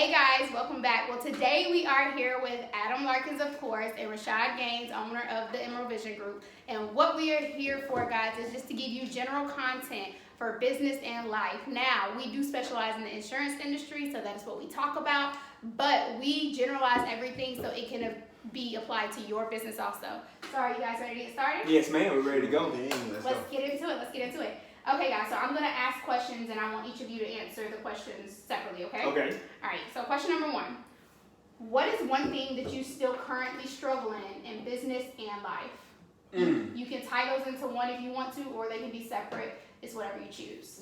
Hey guys, welcome back. Well, today we are here with Adam Larkins, of course, and Rashad Gaines, owner of the Emerald Vision Group. And what we are here for, guys, is just to give you general content for business and life. Now, we do specialize in the insurance industry, so that's what we talk about, but we generalize everything so it can be applied to your business also. So are you guys ready to get started? Yes, ma'am. We're ready to go. Let's get into it. Okay, guys, so I'm going to ask questions, and I want each of you to answer the questions separately, okay? Okay. All right, so question number 1. What is one thing that you still currently struggle in business and life? You can tie those into one if you want to, or they can be separate. It's whatever you choose.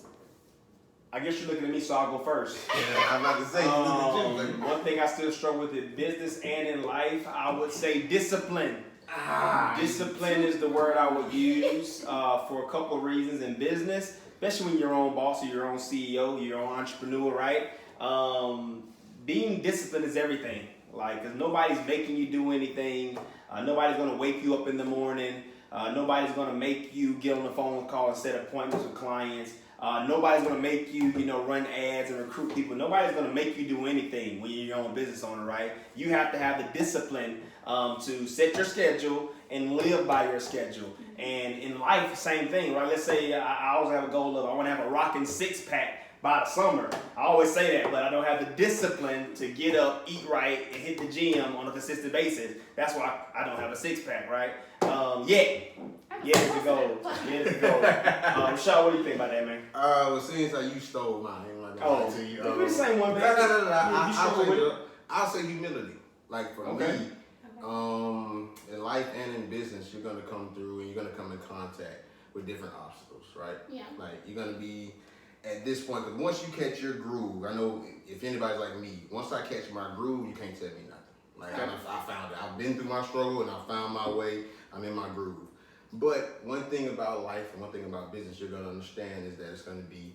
I guess you're looking at me, so I'll go first. Yeah, I'm about to say. One thing I still struggle with in business and in life, I would say discipline. Discipline is the word I would use for a couple of reasons in business, especially when you're your own boss or your own CEO, your own entrepreneur, right? Being disciplined is everything. Like, cause nobody's making you do anything. Nobody's gonna wake you up in the morning. Nobody's gonna make you get on the phone call and set appointments with clients. Nobody's gonna make you, run ads and recruit people. Nobody's gonna make you do anything when you're your own business owner, right? You have to have the discipline to set your schedule and live by your schedule. And in life, same thing, right? Let's say I always have a goal of I want to have a rocking 6-pack by the summer. I always say that, but I don't have the discipline to get up, eat right, and hit the gym on a consistent basis. That's why I don't have a 6-pack, right? Years ago. Rashad, what do you think about that, man? Well, since you stole mine, I'm not gonna lie to you. You're the same one, man. No. I'll say humility. Like for Okay. me, in life and in business, you're gonna come through and you're gonna come in contact with different obstacles, right? Yeah. Like you're gonna be at this point, because once you catch your groove, I know if anybody's like me, once I catch my groove, you can't tell me nothing. Like I found it. I've been through my struggle and I found my way. I'm in my groove. But one thing about life and one thing about business you're gonna understand is that it's gonna be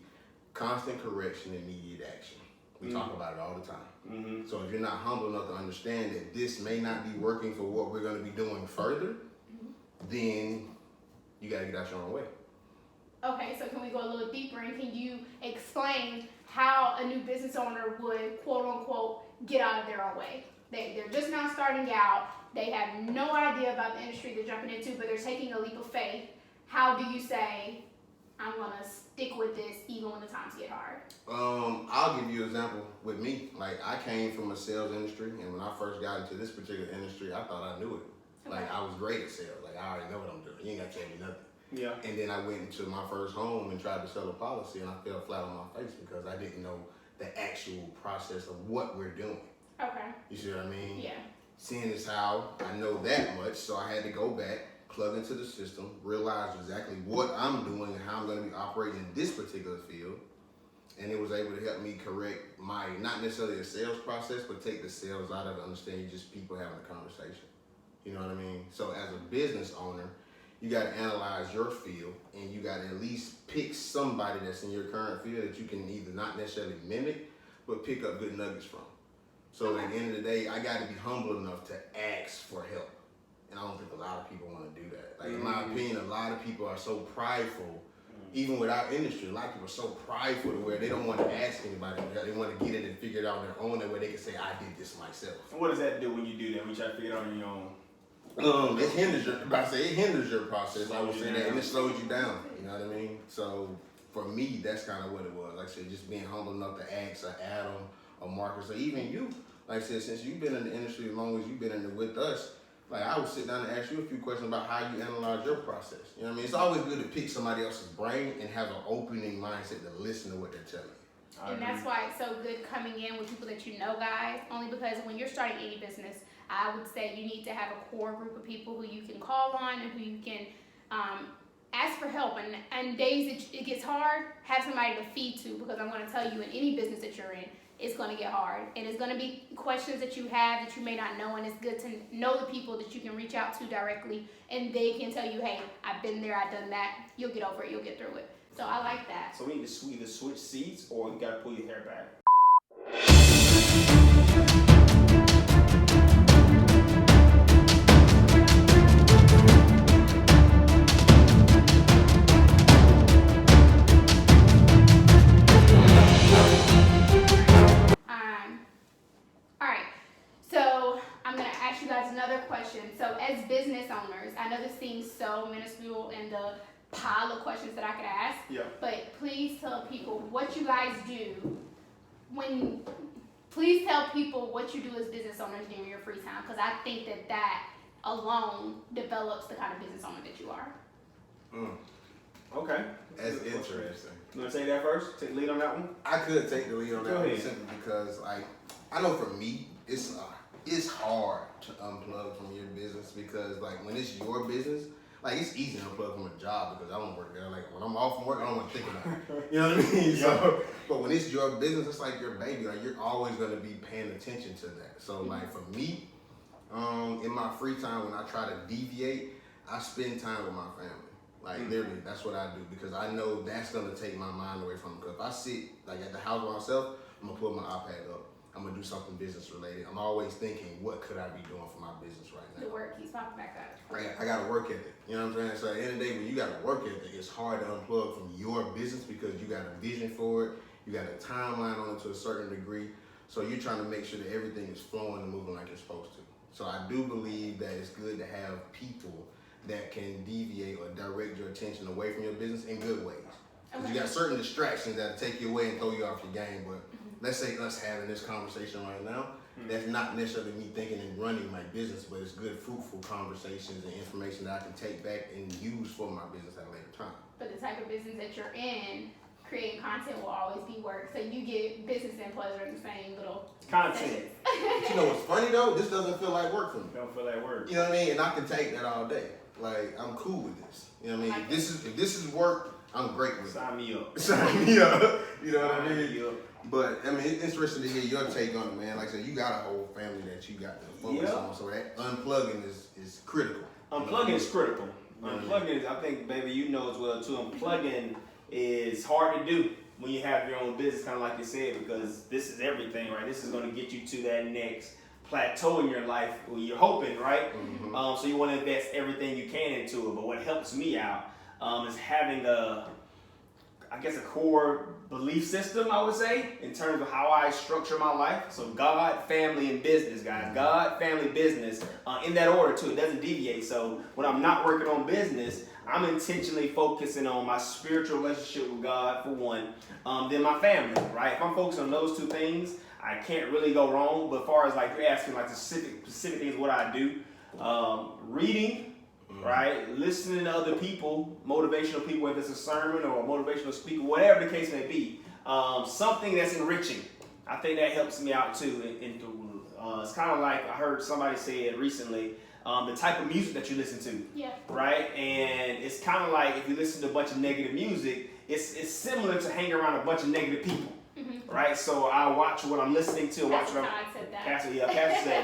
constant correction and immediate action. We talk about it all the time. So if you're not humble enough to understand that this may not be working for what we're gonna be doing further, then you gotta get out your own way. Okay, so can we go a little deeper, and can you explain how a new business owner would, quote unquote, get out of their own way? They're just now starting out. They have no idea about the industry they're jumping into, but they're taking a leap of faith. How do you say, I'm going to stick with this even when the times get hard? I'll give you an example with me. Like, I came from a sales industry, and when I first got into this particular industry, I thought I knew it. Like, I was great at sales. Like, I already know what I'm doing. You ain't got to tell me nothing. Yeah. And then I went into my first home and tried to sell a policy, and I fell flat on my face because I didn't know the actual process of what we're doing. Okay. You see what I mean? Yeah. Seeing as how I know that much, so I had to go back, plug into the system, realize exactly what I'm doing and how I'm going to be operating in this particular field. And it was able to help me correct my, not necessarily the sales process, but take the sales out of it, understanding just people having a conversation. You know what I mean? So as a business owner, you got to analyze your field, and you got to at least pick somebody that's in your current field that you can either not necessarily mimic, but pick up good nuggets from. So at the end of the day, I got to be humble enough to ask for help. And I don't think a lot of people want to do that. Like, in my opinion, a lot of people are so prideful, even with our industry, a lot of people are so prideful to where they don't want to ask anybody. They want to get it and figure it out on their own, that way they can say, I did this myself. And what does that do when you do that, when you try to figure it out on your own? It hinders your process, I would say that, and it slows you down, you know what I mean? So for me, that's kind of what it was. Like I said, just being humble enough to ask Adam or Marcus, or even you, like I said, since you've been in the industry as long as you've been in it with us, like I would sit down and ask you a few questions about how you analyze your process. You know what I mean? It's always good to pick somebody else's brain and have an opening mindset to listen to what they're telling you. And that's why it's so good coming in with people that you know, guys, only because when you're starting any business, I would say you need to have a core group of people who you can call on and who you can ask for help. And days it gets hard, have somebody to feed to, because I'm going to tell you, in any business that you're in, it's going to get hard. And it's going to be questions that you have that you may not know, and it's good to know the people that you can reach out to directly, and they can tell you, hey, I've been there, I've done that. You'll get over it, you'll get through it. So I like that. So we need to either switch seats or you got to pull your hair back. know this seems so minuscule in the pile of questions that I could ask, but please tell people what you guys do please tell people what you do as business owners during your free time, because I think that alone develops the kind of business owner that you are. Okay. That's interesting. You want to take that first? Take the lead on that one? I could take the lead on that Go one ahead. simply because, like, I know for me, it's hard to unplug from your business because, like, when it's your business, like, it's easy to unplug from a job because I don't work there. Like, when I'm off from work, I don't want to think about it. You know what I mean? So, but when it's your business, it's like your baby. Like, you're always going to be paying attention to that. So, like, for me, in my free time, when I try to deviate, I spend time with my family. Like, literally, that's what I do because I know that's going to take my mind away from it. Because if I sit, like, at the house by myself, I'm going to pull my iPad up. I'm going to do something business related. I'm always thinking, what could I be doing for my business right now? The work keeps popping back up. I got to work ethic. You know what I'm saying? So at the end of the day, when you got a work ethic, it's hard to unplug from your business because you got a vision for it. You got a timeline on it to a certain degree. So you're trying to make sure that everything is flowing and moving like it's supposed to. So I do believe that it's good to have people that can deviate or direct your attention away from your business in good ways. Because you got certain distractions that take you away and throw you off your game. But let's say us having this conversation right now, that's not necessarily me thinking and running my business, but it's good, fruitful conversations and information that I can take back and use for my business at a later time. But the type of business that you're in, creating content will always be work. So you get business and pleasure in the same little content. But you know what's funny though? This doesn't feel like work for me. Don't feel like work. You know what I mean? And I can take that all day. Like, I'm cool with this. You know what I mean? If this is work, I'm great with it. Sign me up. Sign me up. You know what I Sign mean? me up. But I mean, it's interesting to hear your take on it, man. Like I said, you got a whole family that you got to focus on, so that unplugging is critical. Unplugging is critical. Unplugging is, I think, baby, you know as well too. Unplugging is hard to do when you have your own business, kind of like you said, because this is everything, right? This is going to get you to that next plateau in your life where you're hoping, right? So you want to invest everything you can into it. But what helps me out is having a core belief system, I would say, in terms of how I structure my life. So God, family, and business, guys. God, family, business, in that order too. It doesn't deviate. So when I'm not working on business, I'm intentionally focusing on my spiritual relationship with God, for one, then my family, right? If I'm focused on those two things, I can't really go wrong. But as far as like you're asking like specific things, what I do, reading, right? Listening to other people, motivational people, whether it's a sermon or a motivational speaker, whatever the case may be, something that's enriching. I think that helps me out too. It's kind of like I heard somebody say it recently, the type of music that you listen to, right? And it's kind of like if you listen to a bunch of negative music, it's similar to hanging around a bunch of negative people. Right, so I watch what I'm listening to. Pastor said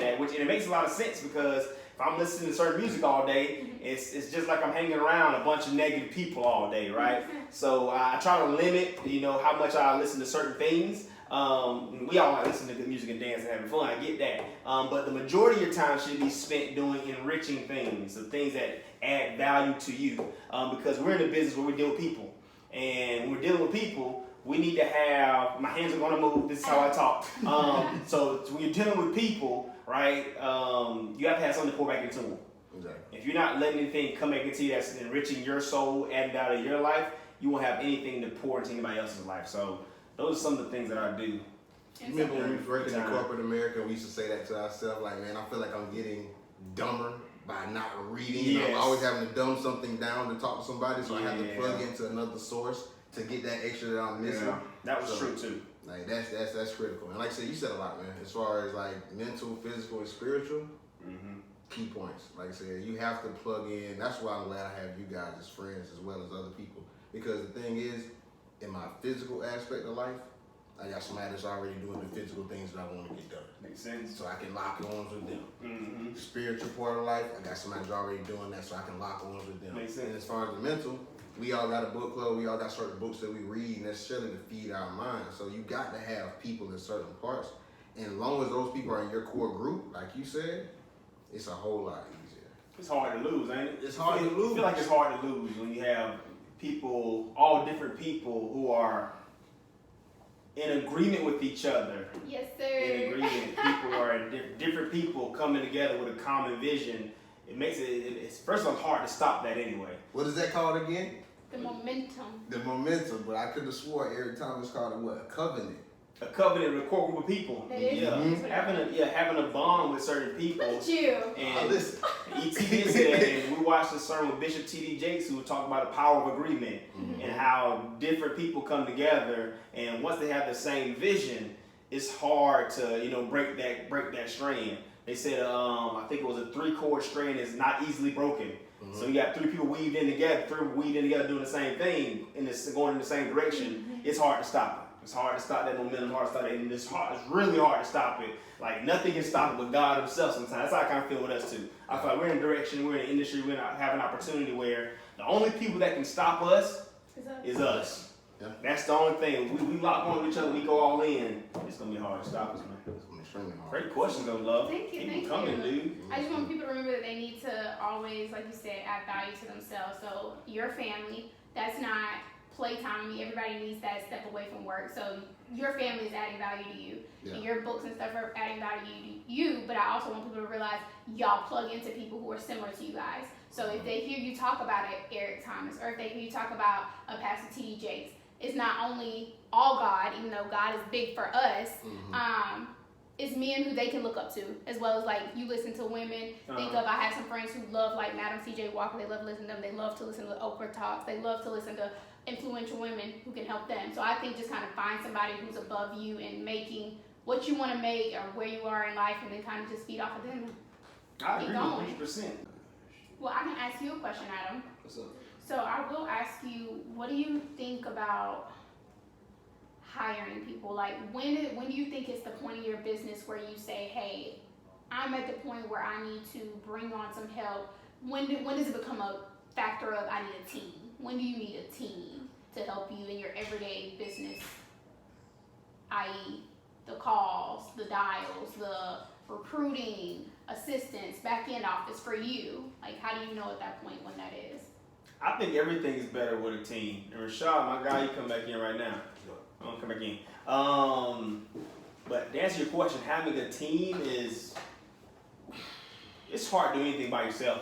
that, and it makes a lot of sense because if I'm listening to certain music all day, it's just like I'm hanging around a bunch of negative people all day, right? So I try to limit, how much I listen to certain things. We all like listening to good music and dance and having fun. I get that, but the majority of your time should be spent doing enriching things, the things that add value to you, because we're in a business where we deal with people, and when we're dealing with people, we need to have, my hands are going to move, this is how I talk. So when you're dealing with people, right, you have to have something to pour back into them. Exactly. If you're not letting anything come back into you that's enriching your soul, adding value to your life, you won't have anything to pour into anybody else's life. So those are some of the things that I do. You remember when we was working in corporate America, we used to say that to ourselves, like, man, I feel like I'm getting dumber by not reading. Yes. I'm always having to dumb something down to talk to somebody, so I have to plug into another source to get that extra that I'm missing. That was true too. Like that's critical. And like I said, you said a lot, man. As far as like mental, physical, and spiritual, key points. Like I said, you have to plug in. That's why I'm glad I have you guys as friends as well as other people. Because the thing is, in my physical aspect of life, I got somebody that's already doing the physical things that I want to get done. Makes sense. So I can lock arms with them. Spiritual part of life, I got somebody that's already doing that, so I can lock arms with them. Makes sense. And as far as the mental, we all got a book club. We all got certain books that we read necessarily to feed our minds. So you got to have people in certain parts. And as long as those people are in your core group, like you said, it's a whole lot easier. It's hard to lose, ain't it? It's hard to lose. I feel like it's hard to lose when you have people, all different people who are in agreement with each other. Yes, sir. In agreement. People are different people coming together with a common vision. it makes it's first of all hard to stop that anyway. What is that called again? The momentum. The momentum, but I could have swore Eric Thomas called it what? A covenant. A covenant with a core group of people. That is Having a bond with certain people. Look at you. And listen. E.T. did say that, and we watched a sermon with Bishop T.D. Jakes who was talking about the power of agreement and how different people come together, and once they have the same vision, it's hard to break that strand. They said I think it was a 3-chord strand is not easily broken. So you got 3 people weaved in together, doing the same thing, and it's going in the same direction. It's hard to stop it. It's hard to stop that momentum, hard to stop it, and it's really hard to stop it. Like, nothing can stop it but God himself sometimes. That's how I kind of feel with us too. I feel like we're in a direction, we're in an industry, we have an opportunity where the only people that can stop us is us. Yeah. That's the only thing. We lock on to each other, we go all in. It's going to be hard to stop us, man. It's gonna be extremely hard. Great questions though, love. Thank you, Keep thank coming, you. dude. I just want people to remember that they need to always, like you said, add value to themselves. So your family, that's not playtime to me. Everybody needs that step away from work. So your family is adding value to you. Yeah. And your books and stuff are adding value to you. But I also want people to realize y'all plug into people who are similar to you guys. So if they hear you talk about it, Eric Thomas, or if they hear you talk about a Pastor T.D. Jakes, it's not only all God, even though God is big for us. It's men who they can look up to, as well as like you listen to women. Think of, I have some friends who love like Madam C.J. Walker. They love listening to them. They love to listen to Oprah talks. They love to listen to influential women who can help them. So I think just kind of find somebody who's above you and making what you want to make or where you are in life, and then kind of just feed off of them. I Keep agree going. 100%. Well, I can ask you a question, Adam. What's up? So I will ask you, what do you think about hiring people? Like, when do you think it's the point of your business where you say, hey, I'm at the point where I need to bring on some help? When does it become a factor of I need a team? When do you need a team to help you in your everyday business, i.e. the calls, the dials, the recruiting, assistance, back end office for you? Like, how do you know at that point when that is? I think everything is better with a team. And Rashad, my guy, you come back in right now. I'm gonna come back in. But to answer your question, having a team it's hard to do anything by yourself.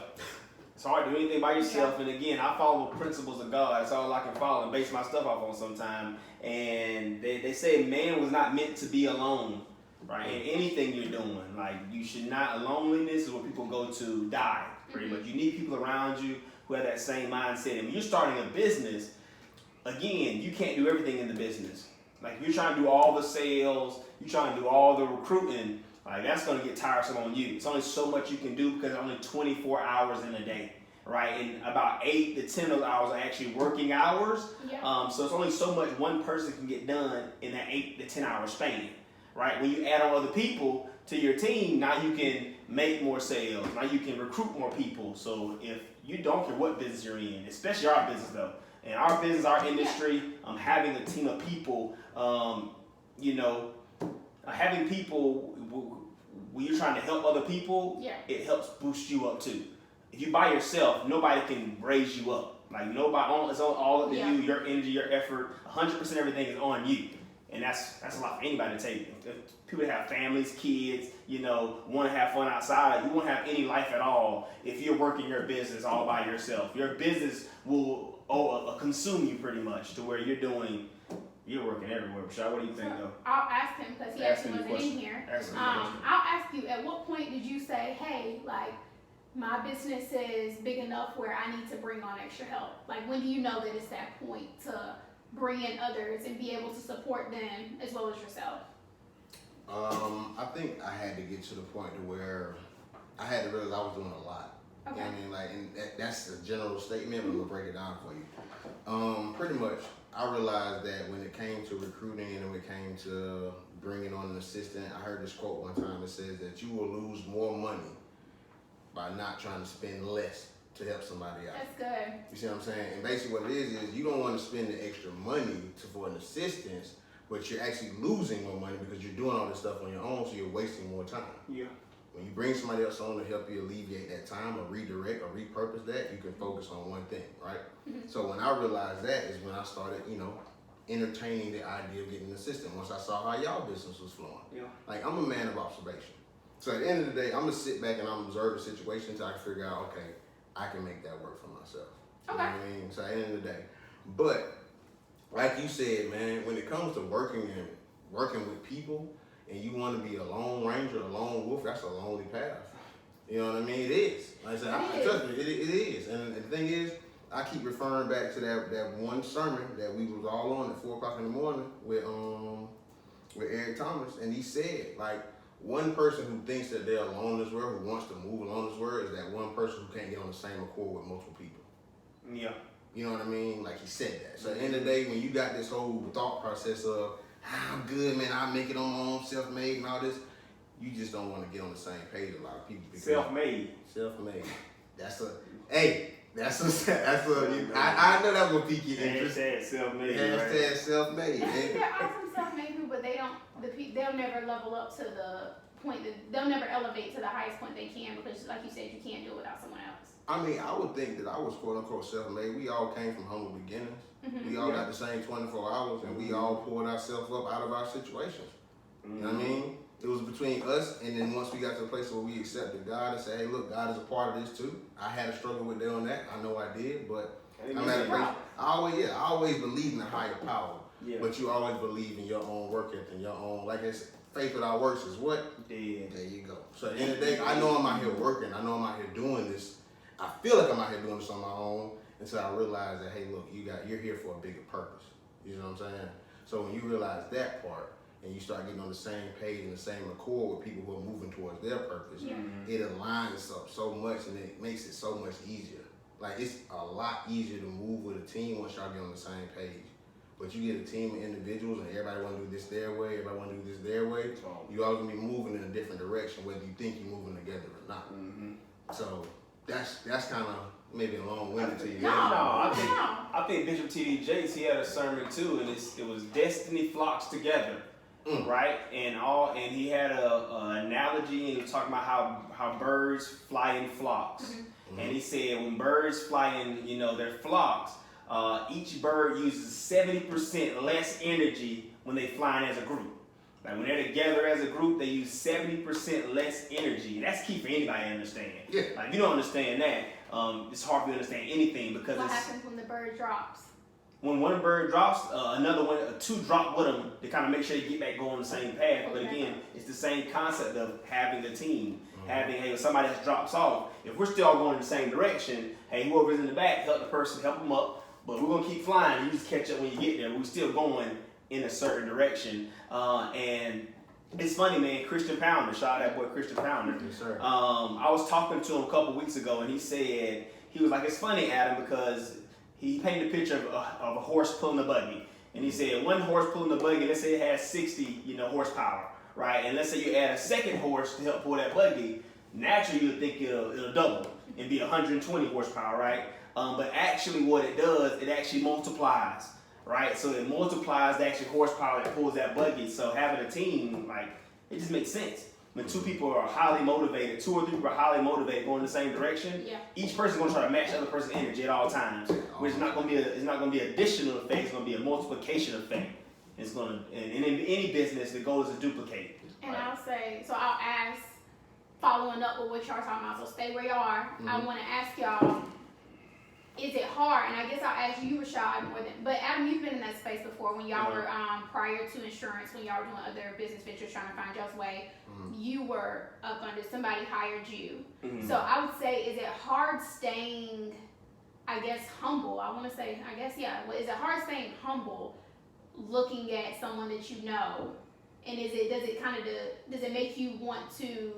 It's hard to do anything by yourself. Yeah. And again, I follow the principles of God. That's all I can follow and base my stuff off on sometimes. And they say man was not meant to be alone, right? In anything you're doing. Like, you should not, loneliness is where people go to die, pretty much. You need people around you who have that same mindset. And when you're starting a business, again, you can't do everything in the business. Like, if you're trying to do all the sales, you're trying to do all the recruiting, like, that's going to get tiresome on you. It's only so much you can do because there's only 24 hours in a day, right? And about 8 to 10 of those hours are actually working hours. Yeah. So it's only so much one person can get done in that 8 to 10 hour span, right? When you add on other people to your team, now you can make more sales. Now you can recruit more people. So if you don't care what business you're in, especially our business though, in our business, our industry, having a team of people, having people, when you're trying to help other people, it helps boost you up too. If you by yourself, nobody can raise you up. Like, nobody, it's all up to you, your energy, your effort, 100% everything is on you. And that's a lot for anybody to take. If people that have families, kids, want to have fun outside, you won't have any life at all if you're working your business all by yourself. Your business will consume you pretty much to where you're working everywhere. Rashad, what do you think though? I'll ask him because he actually wasn't in here. I'll ask you, at what point did you say, hey, like, my business is big enough where I need to bring on extra help? Like, when do you know that it's that point to bring in others and be able to support them as well as yourself? I think I had to get to the point to where I had to realize I was doing a lot. Okay. You know what I mean? Like, that's a general statement, but I'm gonna break it down for you. Pretty much, I realized that when it came to recruiting and when it came to bringing on an assistant, I heard this quote one time. It says that you will lose more money by not trying to spend less to help somebody out. That's good. You see what I'm saying? And basically what it is you don't want to spend the extra money for an assistance, but you're actually losing more money because you're doing all this stuff on your own, so you're wasting more time. Yeah. When you bring somebody else on to help you alleviate that time or redirect or repurpose that, you can focus on one thing, right? Mm-hmm. So when I realized that is when I started, entertaining the idea of getting an assistant once I saw how y'all business was flowing. Yeah. Like, I'm a man of observation. So at the end of the day, I'm gonna sit back and I'm observe the situation until I can figure out, okay, I can make that work for myself. You know what I mean? So at the end of the day. But like you said, man, when it comes to working with people and you want to be a lone ranger, a lone wolf, that's a lonely path. You know what I mean? It is. Like I said, trust me, it is. And the thing is, I keep referring back to that one sermon that we was all on at 4 o'clock in the morning with Eric Thomas, and he said, like, one person who thinks that they're alone in this world, who wants to move along this world, is that one person who can't get on the same accord with multiple people. Yeah. You know what I mean? Like he said that. So at the end of the day, when you got this whole thought process of, I'm good, man, I'll make it on my own, self-made and all this, you just don't want to get on the same page with a lot of people. Self-made. Self-made. I know that will pique your interest. Hashtag self-made. Hashtag self-made. There are some self-made people, but they'll never level up to the point that they'll never elevate to the highest point they can, because like you said, you can't do it without someone else. I mean, I would think that I was quote unquote self-made. We all came from humble beginnings. Mm-hmm. We all got the same 24 hours, and we all poured ourselves up out of our situations. You know what I mean? It was between us, and then once we got to the place where we accepted God and said, hey, look, God is a part of this too. I had a struggle with doing that. I know I did, but I'm at a place. I always believe in a higher power. Yeah. But you always believe in your own work ethic and your own, like it's faith without works is what? Dead. There you go. So at the end of the day, I know I'm out here working. I know I'm out here doing this. I feel like I'm out here doing this on my own until I realize that, hey, look, you're here for a bigger purpose. You know what I'm saying? So when you realize that part and you start getting on the same page and the same accord with people who are moving towards their purpose, it aligns up so much and it makes it so much easier. Like, it's a lot easier to move with a team once y'all get on the same page. But you get a team of individuals and everybody want to do this their way, everybody want to do this their way, you always going to be moving in a different direction whether you think you're moving together or not. So that's kind of maybe a long-winded to you. I think Bishop T.D. Jakes, he had a sermon too, and it was destiny flocks together, right? And he had a analogy, and he was talking about how birds fly in flocks, and he said when birds fly in, their flocks, each bird uses 70% less energy when they fly in as a group. Like when they're together as a group, they use 70% less energy. And that's key for anybody to understand. Yeah. Like if you don't understand that, it's hard for you to understand anything because what happens when the bird drops? When one bird drops, another one, two drop with them to kind of make sure you get back going on the same path. But again, it's the same concept of having a team. Having, hey, when somebody else drops off, if we're still all going in the same direction, hey, whoever's in the back, help the person, help them up. But we're going to keep flying. You just catch up when you get there. We're still going in a certain direction. And it's funny, man, Christian Pounder, shout out that boy Christian Pounder. Yes, sir. I was talking to him a couple weeks ago, and he said, he was like, it's funny, Adam, because he painted a picture of a horse pulling a buggy. And he said, one horse pulling the buggy, let's say it has 60, horsepower, right? And let's say you add a second horse to help pull that buggy, naturally you would think it'll double and be 120 horsepower, right? But actually what it does, it actually multiplies, right? So it multiplies the actual horsepower that pulls that buggy. So having a team, like, it just makes sense. When two people are highly motivated, 2 or 3 people are highly motivated going in the same direction, each person's gonna try to match the other person's energy at all times. Which is not gonna be it's not gonna be an additional effect, it's gonna be a multiplication effect. It's gonna, and in any business, the goal is to duplicate. And I'll ask, following up with what y'all talking about, so stay where y'all are. I wanna ask y'all, is it hard? And I guess I'll ask you, Rashad, more than, but Adam, you've been in that space before when y'all were, prior to insurance, when y'all were doing other business ventures, trying to find y'all's way, you were up under, somebody hired you. So I would say, is it hard staying, I guess, humble? Is it hard staying humble, looking at someone that you know? And does it make you want to,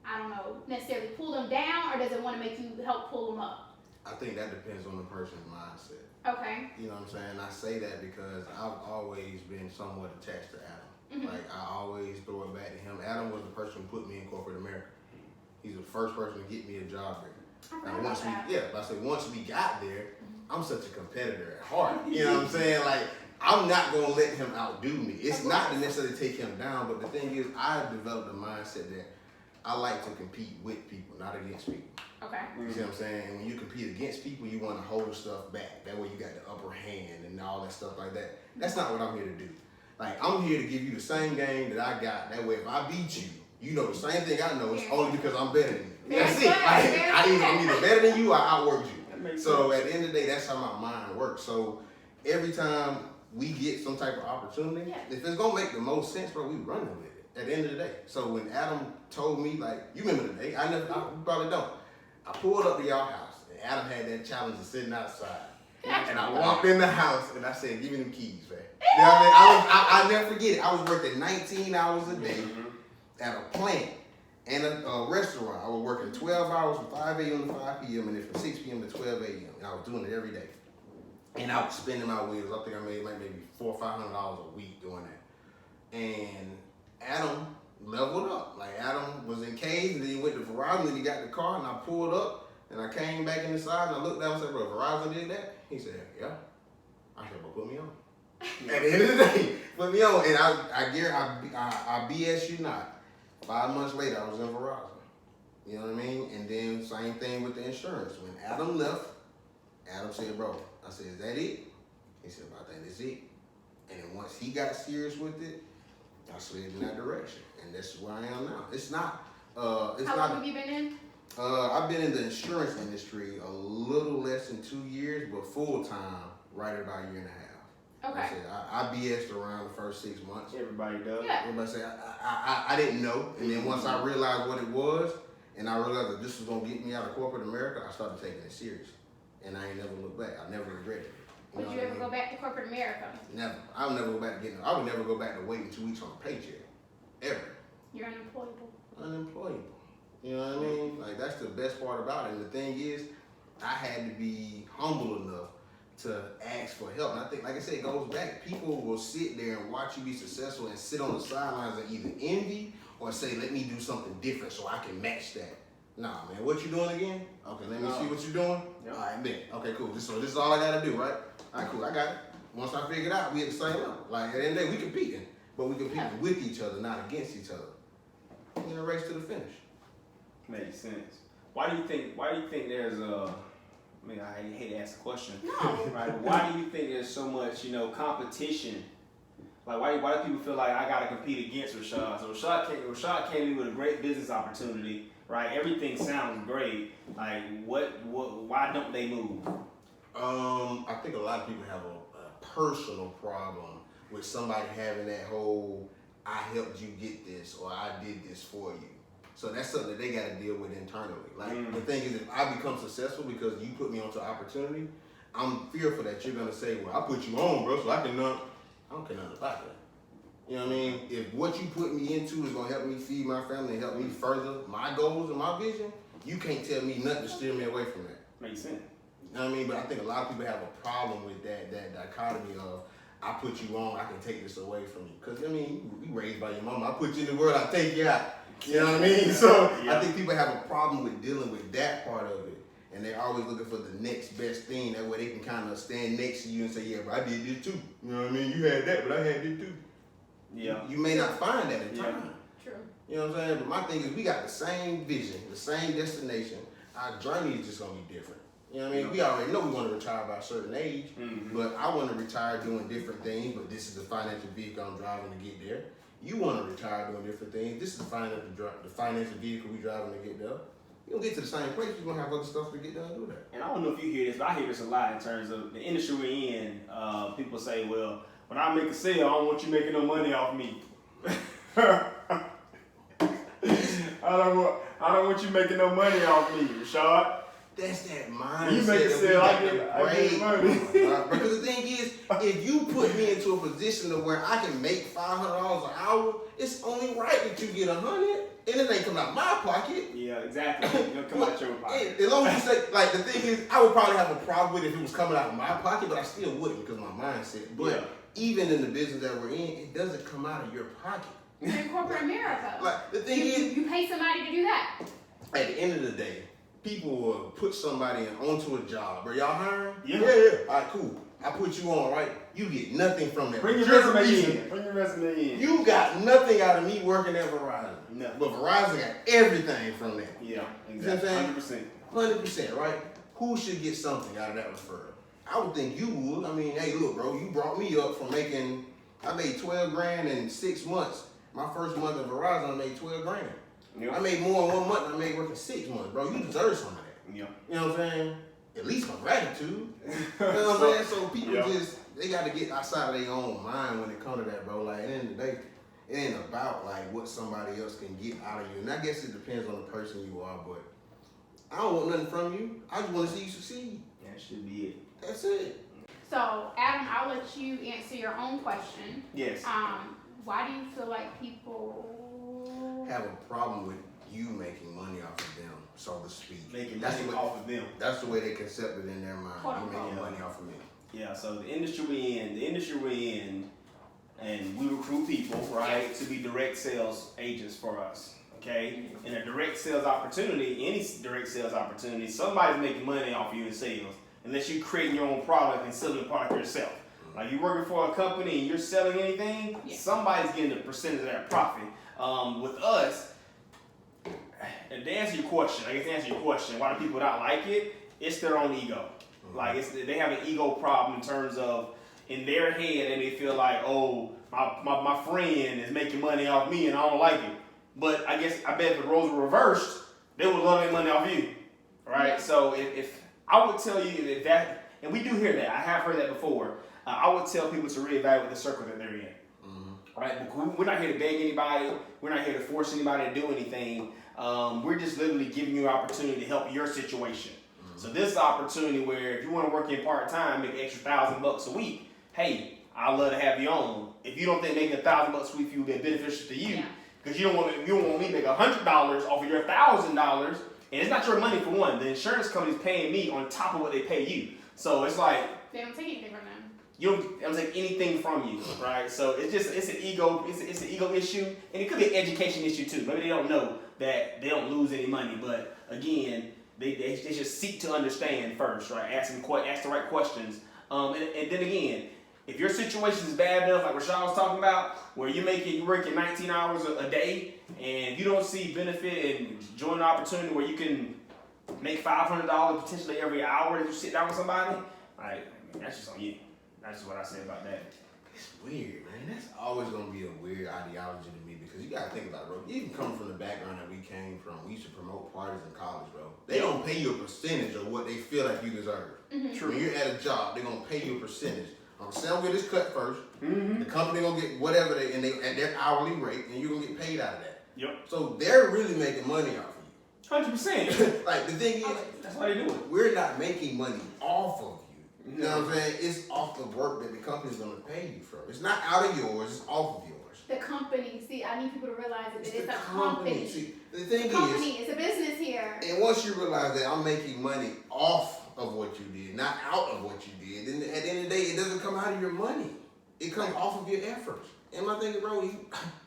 I don't know, necessarily pull them down, or does it want to make you help pull them up? I think that depends on the person's mindset. Okay. You know what I'm saying? I say that because I've always been somewhat attached to Adam. Like, I always throw it back to him. Adam was the person who put me in corporate America. He's the first person to get me a job there. Now, once we got there, I'm such a competitor at heart. You know what I'm saying? Like, I'm not going to let him outdo me. It's not to necessarily take him down, but the thing is, I developed a mindset that I like to compete with people, not against people. Okay. You see what I'm saying? And when you compete against people, you want to hold stuff back. That way you got the upper hand and all that stuff like that. That's not what I'm here to do. Like, I'm here to give you the same game that I got. That way, if I beat you, You know the same thing I know. It's Yeah. only because I'm better than you. Very That's it. good, I'm very either better than you or I outworked you. That makes So sense. at the end of the day, that's how my mind works. So every time we get some type of opportunity, Yeah. if it's gonna make the most sense, bro, we running with it. At the end of the day. So when Adam told me, like, you remember the day? You probably don't. I pulled up to y'all house, and Adam had that challenge of sitting outside. And I walked in the house, and I said, "Give me them keys, man." You know what I mean? I never forget it. I was working 19 hours a day at a plant and a restaurant. I was working 12 hours from 5 a.m. to 5 p.m. and then from 6 p.m. to 12 a.m. And I was doing it every day. And I was spending my wheels. I think I made like maybe $400 or $500 a week doing that. And Adam leveled up. Like Adam was in K's and then he went to Verizon and he got the car and I pulled up and I came back inside and I looked down and said, "Bro, Verizon did that?" He said, "Yeah." I said, "Well, put me on." At the end of the day, put me on. And I BS you not. 5 months later, I was in Verizon. You know what I mean? And then same thing with the insurance. When Adam left, Adam said, "Bro," I said, "Is that it?" He said, "I think that's it." And then once he got serious with it, I slid in that direction. And that's where I am now. It's not, How long have you been in? I've been in the insurance industry a little less than 2 years, but full time, right at about a year and a half. Okay. Like I said, I BS'd around the first 6 months. Everybody does. Yeah. Everybody say I didn't know, and then once I realized what it was, and I realized that this was gonna get me out of corporate America, I started taking it serious, and I ain't never looked back. I never regretted it. Would you ever go back to corporate America? Never. I would never go back to getting. I would never go back to waiting 2 weeks on a paycheck, ever. You're unemployable. Unemployable. You know what I mean? Like that's the best part about it. And the thing is, I had to be humble enough to ask for help. And I think, like I said, it goes back. People will sit there and watch you be successful and sit on the sidelines and either envy or say, "Let me do something different so I can match that." Nah, man, what you doing again? Okay, let me see what you're doing. Yep. All right, bet. Okay, cool. This is all I gotta do, right? All right, cool. I got it. Once I figure it out, we at the same level. Like at the end of the day, we competing, but we competing with each other, not against each other. In a race to the finish. Makes sense. Why do you think there's a? I mean, I hate to ask the question. No. Right? Why do you think there's so much, competition? Like, why do people feel like I gotta compete against Rashad? So Rashad came in with a great business opportunity, right? Everything sounds great. Like, why don't they move? I think a lot of people have a personal problem with somebody having that whole "I helped you get this" or "I did this for you." So that's something that they got to deal with internally. Like the thing is, if I become successful because you put me onto an opportunity, I'm fearful that you're gonna say, "Well, I put you on, bro, so I don't care nothing about that." You know what I mean? If what you put me into is gonna help me feed my family and help me further my goals and my vision, you can't tell me nothing to steer me away from that. Makes sense. You know what I mean? But I think a lot of people have a problem with that dichotomy of "I put you on, I can take this away from you." Because, I mean, you raised by your mama. I put you in the world, I take you out. You know what I mean? So Yeah. I think people have a problem with dealing with that part of it. And they're always looking for the next best thing. That way they can kind of stand next to you and say, "Yeah, but I did this too." You know what I mean? You had that, but I had this too. Yeah. You may not find that in Yeah. time. True. You know what I'm saying? But my thing is, we got the same vision, the same destination. Our journey is just gonna be different. You know what I mean? We already know we want to retire by a certain age, but I want to retire doing different things. But this is the financial vehicle I'm driving to get there. You want to retire doing different things. This is the financial vehicle we driving to get there. You don't get to the same place. You're gonna have other stuff to get done and do that. And I don't know if you hear this, but I hear this a lot in terms of the industry we're in. People say, "Well, when I make a sale, I don't want you making no money off me." I don't want you making no money off me, Rashad. That's that mindset. You make a sale, I get money. Because the thing is, if you put me into a position to where I can make $500 an hour, it's only right that you get $100, and it ain't coming out my pocket. Yeah, exactly. It's gonna come out your pocket. As long as you say, like, the thing is, I would probably have a problem with it if it was coming out of my pocket, but I still wouldn't because of my mindset. But even in the business that we're in, it doesn't come out of your pocket. You're in corporate America. Like, the thing is, You pay somebody to do that. at the end of the day, people will put somebody onto a job. Are y'all hiring? Yeah. All right, cool. I put you on, right? You get nothing from that. Bring your Just resume reason, in. Bring your resume in. You got nothing out of me working at Verizon. No. But Verizon got everything from that. Yeah, You know what I'm exactly. saying? 100%. 100%, right? Who should get something out of that referral? I would think you would. I mean, hey, look, bro, you brought me up from I made $12 grand in 6 months. My first month of Verizon, I made 12 grand. Yep. I made more in 1 month than I made working 6 months, bro. You deserve some of that. Yep. You know what I'm saying? At least my gratitude. You know what I'm saying? So people they got to get outside of their own mind when it comes to that, bro. Like, at the end of the day, it ain't about like what somebody else can get out of you. And I guess it depends on the person you are, but I don't want nothing from you. I just want to see you succeed. That should be it. That's it. So, Adam, I'll let you answer your own question. Yes. Why do you feel like people Have a problem with you making money off of them, so to speak. Making money off of them. That's the way they concept it in their mind. You making money off of me. Yeah, so the industry we're in, and we recruit people, right, to be direct sales agents for us, okay? In a direct sales opportunity, any direct sales opportunity, somebody's making money off of you in sales, unless you create your own product and selling the product yourself. Like you're working for a company and you're selling anything, somebody's getting a percentage of that profit. With us, and to answer your question, why do people not like it? It's their own ego. Like they have an ego problem in terms of in their head, and they feel like, oh, my friend is making money off me and I don't like it. But I bet if the roles were reversed, they would love making money off you, right? Yeah. So if I would tell you that, and we do hear that, I have heard that before. I would tell people to reevaluate the circle that they're in, right? Because we're not here to beg anybody. We're not here to force anybody to do anything. We're just literally giving you an opportunity to help your situation. So this is an opportunity where if you want to work in part-time, make an extra $1,000 a week, hey, I'd love to have you on. If you don't think making $1,000 a week will be beneficial to you, because you don't want me to make $100 off of your $1,000, and it's not your money for one. The insurance company's paying me on top of what they pay you. So it's like they don't take anything from them. You don't take anything from you, right? So it's an ego issue, and it could be an education issue too. Maybe they don't know that they don't lose any money, but again, they just seek to understand first, right? Ask the right questions, and then again, if your situation is bad enough, like Rashad was talking about, where you're working 19 hours a day, and you don't see benefit in joining an opportunity where you can make $500 potentially every hour if you sit down with somebody, like that's just on you. That's just what I say about that. It's weird, man. That's always going to be a weird ideology to me because you got to think about it, bro. Even coming from the background that we came from, we used to promote parties in college, bro. They don't pay you a percentage of what they feel like you deserve. True. When you're at a job, they're going to pay you a percentage. Sal get his cut first. The company going to get whatever at their hourly rate, and you're going to get paid out of that. Yep. So they're really making money off of you. 100%. Like, the thing is, that's why they do it. We're not making money off of you. You know what I'm saying? It's off the work that the company's going to pay you from. It's not out of yours, it's off of yours. The company, see, I need people to realize that it's a company. See, the thing is, it's a business here. And once you realize that I'm making money off of what you did, not out of what you did, then at the end of the day, it doesn't come out of your money. It comes off of your efforts. And my thing, bro,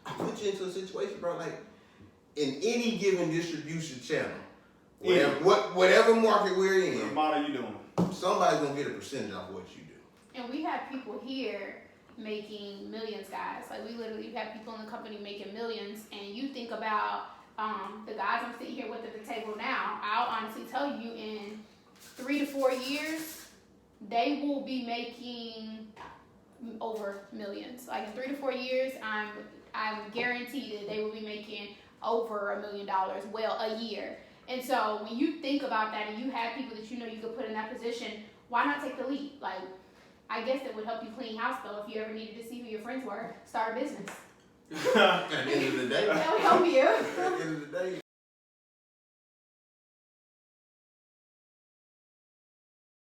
I put you into a situation, bro, like in any given distribution channel, whatever market we're in, what model you doing? Somebody's gonna get a percentage off what you do. And we have people here making millions, guys. Like we literally have people in the company making millions. And you think about the guys I'm sitting here with at the table now. I'll honestly tell you, in 3 to 4 years, they will be making over millions. Like in 3 to 4 years, I'm guaranteed that they will be making over $1 million, well, a year. And so when you think about that and you have people that you know you could put in that position, why not take the leap? Like, I guess it would help you clean house, though, if you ever needed to see who your friends were. Start a business. At the end of the day. That would help you. At the end of the